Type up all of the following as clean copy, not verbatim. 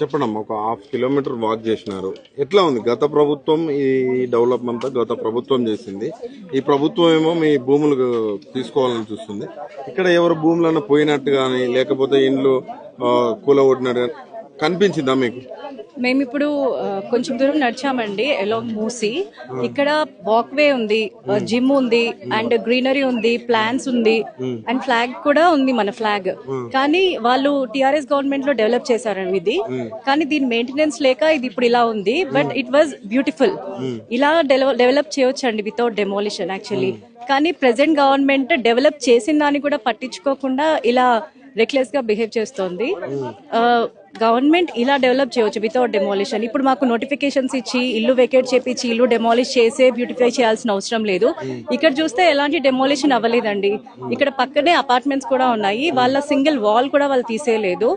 చెప్పండమ్మా, ఒక half kilometre walk చేసినారు. ఎట్లా ఉంది గత ప్రభుత్వం? ఈ డెవలప్మెంట్ గత ప్రభుత్వం చేసింది. ఈ ప్రభుత్వం ఏమో మీ భూములు తీసుకోవాలని చూస్తుంది. ఇక్కడ ఎవరు భూములన్నా పోయినట్టు కానీ లేకపోతే ఇండ్లు కూలగొట్టినట్టు కానీ కనిపించిందా మీకు? మేము ఇప్పుడు కొంచెం దూరం నడిచామండి అలాంగ్ మూసి. ఇక్కడ వాక్వే ఉంది, జిమ్ ఉంది, అండ్ గ్రీనరీ ఉంది, ప్లాన్స్ ఉంది, అండ్ ఫ్లాగ్ కూడా ఉంది, మన ఫ్లాగ్. కానీ వాళ్ళు టిఆర్ఎస్ గవర్నమెంట్ లో డెవలప్ చేశారండి ఇది. కానీ దీని మెయింటెనెన్స్ లేక ఇది ఇప్పుడు ఇలా ఉంది. But it was beautiful. ఇలా డెవలప్ చేయొచ్చండి వితౌట్ డెమోలిషన్ యాక్చువల్లీ. కానీ ప్రెసెంట్ గవర్నమెంట్ డెవలప్ చేసిన దాన్ని కూడా పట్టించుకోకుండా ఇలా రెక్లెస్ గా బిహేవ్ చేస్తోంది. గవర్నమెంట్ ఇలా డెవలప్ చేయవచ్చు వితౌట్ డెమాలిషన్. ఇప్పుడు మాకు నోటిఫికేషన్స్ ఇచ్చి ఇల్లు వెకేట్ చేపించి ఇల్లు డెమాలిష్ చేసే బ్యూటిఫై చేయాల్సిన అవసరం లేదు. ఇక్కడ చూస్తే ఎలాంటి డెమాలిషన్ అవ్వలేదండి. ఇక్కడ పక్కనే అపార్ట్మెంట్స్ కూడా ఉన్నాయి. వాళ్ళ సింగిల్ వాల్ కూడా వాళ్ళు తీసేయలేదు.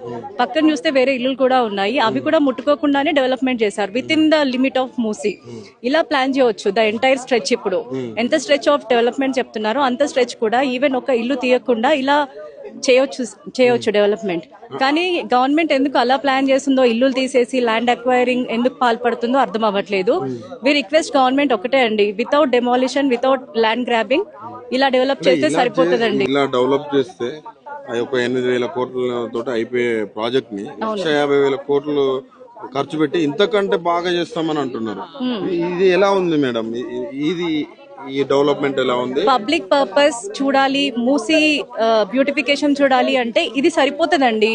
పక్కన చూస్తే వేరే ఇల్లు కూడా ఉన్నాయి. అవి కూడా ముట్టుకోకుండానే డెవలప్మెంట్ చేశారు with in the limit of Musi. ఇలా ప్లాన్ చేయవచ్చు ద ఎంటైర్ స్ట్రెచ్. ఇప్పుడు ఎంత స్ట్రెచ్ ఆఫ్ డెవలప్మెంట్ చెప్తున్నారో అంత స్ట్రెచ్ కూడా ఈవెన్ ఒక ఇల్లు తీయకుండా ఇలా చేయొచ్చు డెవలప్మెంట్. కానీ గవర్నమెంట్ ఎందుకు అలా ప్లాన్ చేస్తుందో, ఇల్లు తీసేసి ల్యాండ్ అక్వైరింగ్ ఎందుకు పాల్పడుతుందో అర్థం అవ్వట్లేదు. వి రిక్వెస్ట్ గవర్నమెంట్ ఒకటే అండి, without demolition, without land grabbing ఇలా డెవలప్ చేస్తే సరిపోతుందండి. ఇలా డెవలప్ చేస్తే ఒక 8,000 కోట్లతో అయిపోయే ప్రాజెక్ట్ ని 1,50,000 కోట్లు ఖర్చు పెట్టి ఇంతకంటే బాగా చేస్తామని అంటున్నారు. ఇది ఎలా ఉంది మేడం? ఇది ఈ డెవలప్మెంట్ ఎలా ఉంది? పబ్లిక్ పర్పస్ చూడాలి, మూసీ బ్యూటిఫికేషన్ చూడాలి అంటే ఇది సరిపోతుందండి.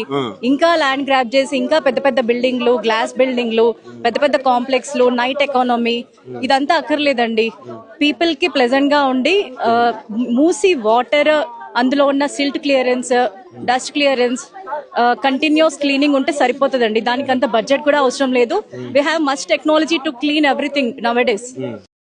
ఇంకా ల్యాండ్ గ్రాబ్ చేసి ఇంకా పెద్ద పెద్ద బిల్డింగ్లు, గ్లాస్ బిల్డింగ్లు, పెద్ద పెద్ద కాంప్లెక్స్లు, నైట్ ఎకానమీ ఇదంతా అక్కర్లేదండి. పీపుల్ కి ప్లెజెంట్ గా ఉండి మూసీ వాటర్, అందులో ఉన్న silt clearance, dust clearance, continuous cleaning ఉంటే సరిపోతుందండి. దానికి అంత బడ్జెట్ కూడా అవసరం లేదు. We have much technology to clean everything now a days.